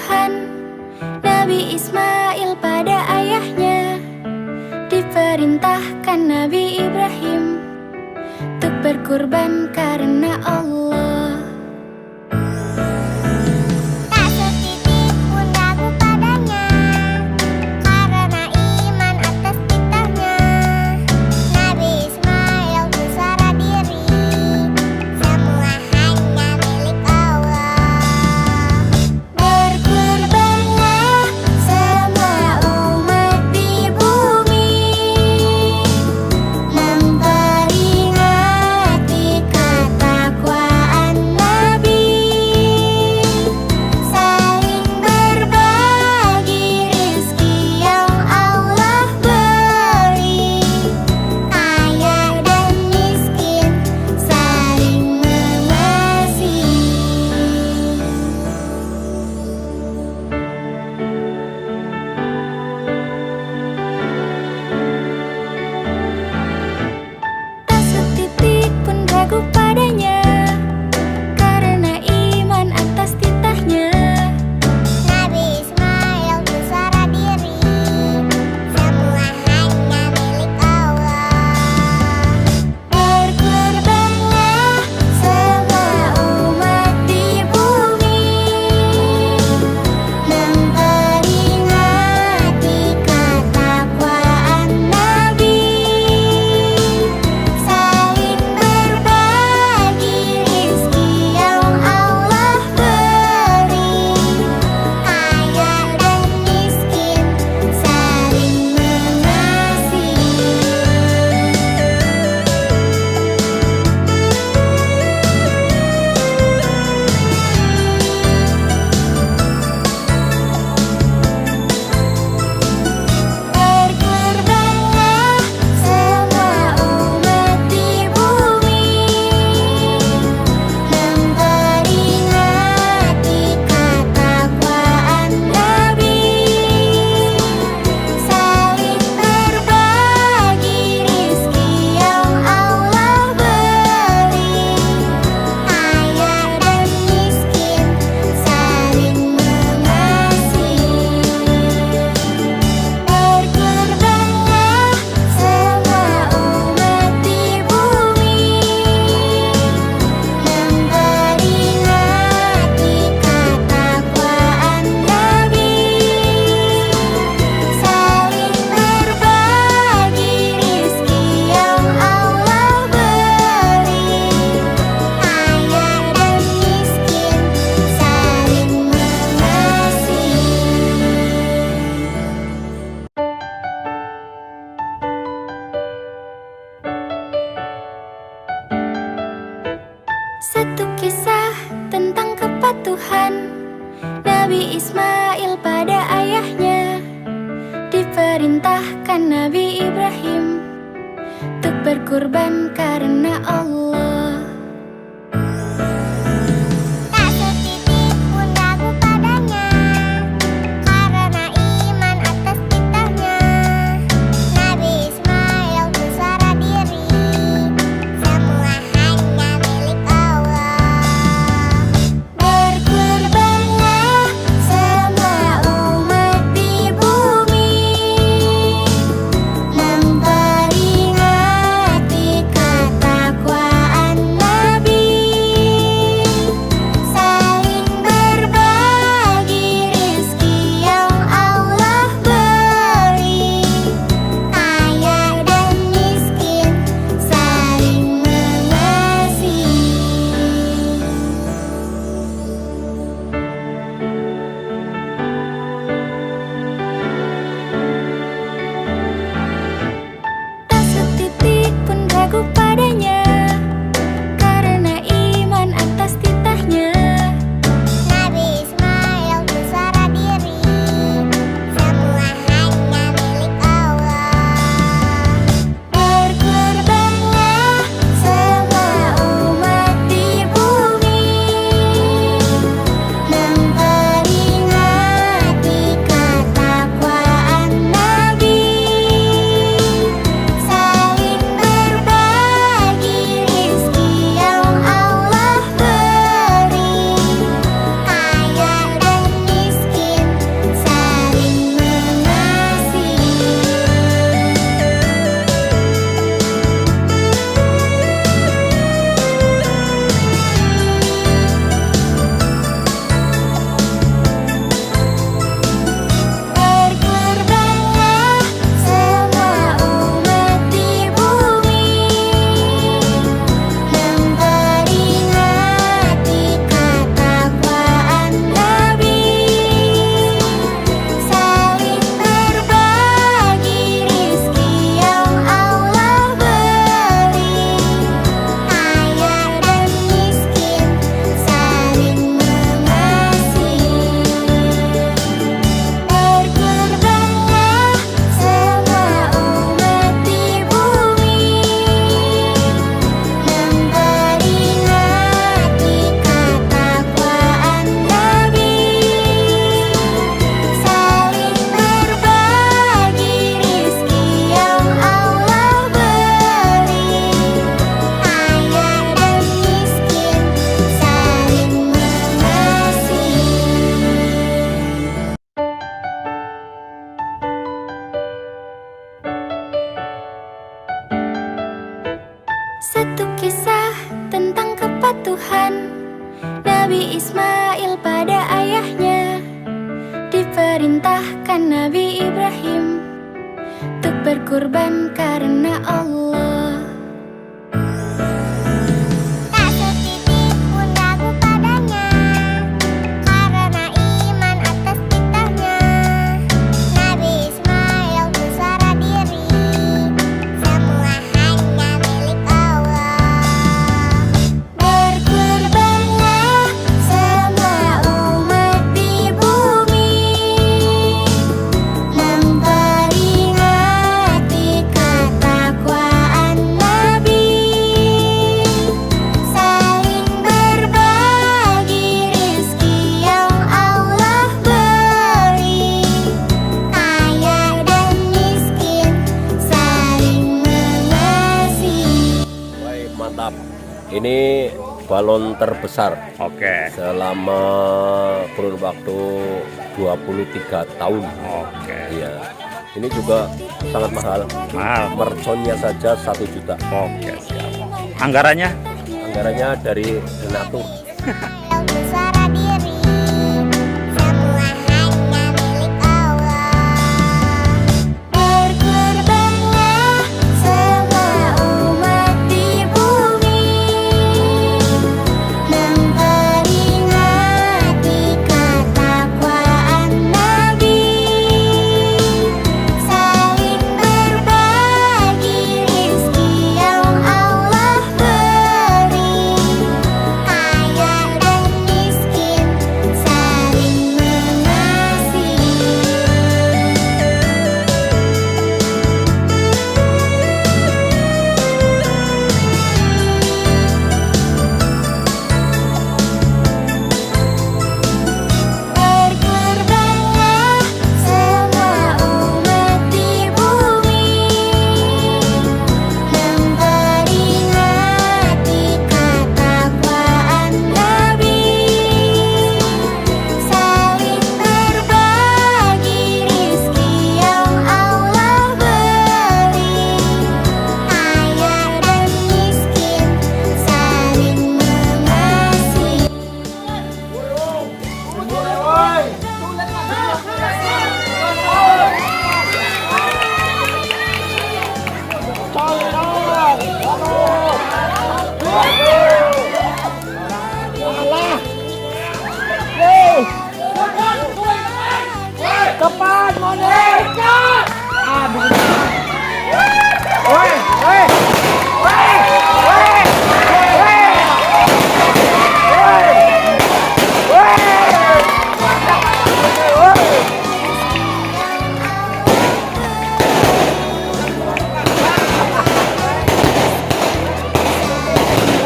Tuhan Nabi Ismail pada ayahnya. Diperintahkan Nabi Ibrahim untuk berkurban karena Allah. Tak setitik pun ragu padanya, karena iman atas titahnya. Nabi Ismail berserah diri, semua hanya milik Allah. Berkurbanlah semua umat di bumi, memperingati ketakwaan Nabi, saling berbagi rizki yang Allah beri, kaya dan miskin saling mengasihi. Tak setitik pun ragu padanya, karena iman atas titahnya. Nabi Ismail berserah diri, semua hanya milik Allah. Berkorbanlah semua umat di bumi, memperingati ketakwaan Nabi, saling berbagi rizki yang Allah beri, kaya dan miskin saling mengasihi. Berkorbanlah semua umat di bumi, memperingati ketakwaan Nabi, saling berbagi rizki yang Allah beri, kaya dan miskin saling mengasihi. Berkorbanlah semua umat di bumi, memperingati ketakwaan Nabi, saling berbagi rizki yang Allah beri, kaya dan miskin saling mengasihi. Satu kisah tentang kepatuhan Nabi Ismail pada ayahnya. Diperintahkan Nabi Ibrahim untuk berkurban karena Allah. Tak setitik pun ragu padanya, karena iman atas titahnya. Nabi Ismail berserah diri, semua hanya milik Allah. Berkorbanlah semua umat di bumi, memperingati ketakwaan Satu kisah tentang kepatuhan Nabi Ismail pada ayahnya. Diperintahkan Nabi Ibrahim untuk berkurban karena Allah. Tak setitik pun ragu padanya, karena iman atas titahnya. Nabi Ismail bersuara diri, semua hanya milik Allah. Berkurbanlah semua umat di bumi, memperingati ketakwaan Nabi, saling berbagi rizki yang Allah beri, kaya dan miskin saling mengasihi. Baik, mantap. Ini balon terbesar Oke. selama kurun waktu 23 tahun. Oke. Iya. Ini juga sangat mahal. Mahal. Merconnya saja 1 juta. Oke, siap. Anggarannya? Anggarannya dari donatur. Ismail bersuara diri, semua hanya milik Allah. Berkurbanlah semua umat di bumi, memperingati ketakwaan Nabi, saling berbagi rizki yang Allah beri, kaya dan miskin saling mengasihi. Berkurbanlah semua umat di bumi, memperingati ketakwaan Nabi, saling berbagi rizki yang Allah beri, kaya dan miskin saling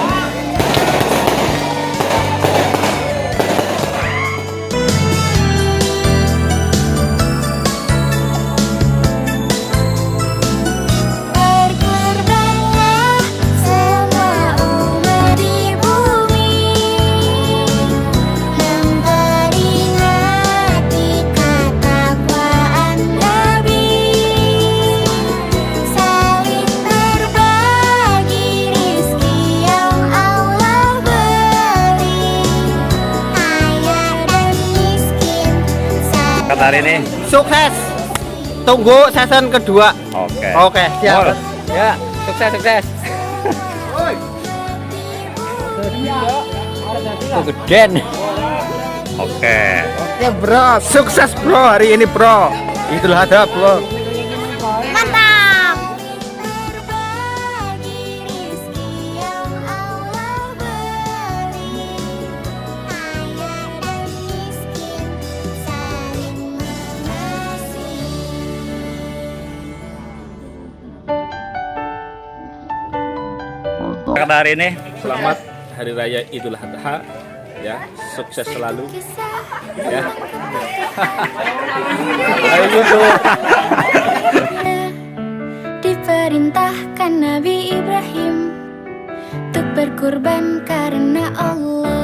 mengasihi. Berkurbanlah semua umat di bumi, memperingati ketakwaan Nabi, saling berbagi rizki yang Allah beri, kaya dan miskin saling. Kata hari ini? Sukses. Tunggu season kedua. Oke. Oke, siap. Mul. Ya, sukses. Oh, geden. Oke. Ya, bro. Sukses, bro. Hari ini, bro. Idul Adha, bro. Mantap! Berbagi rizki yang Allah beri, kaya dan miskin saling mengasihi. Kata hari ini? Selamat Hari Raya Idul Adha. Ya, sukses selalu. Kisah Ya. Ayo YouTube. diperintahkan Nabi Ibrahim untuk berkurban karena Allah.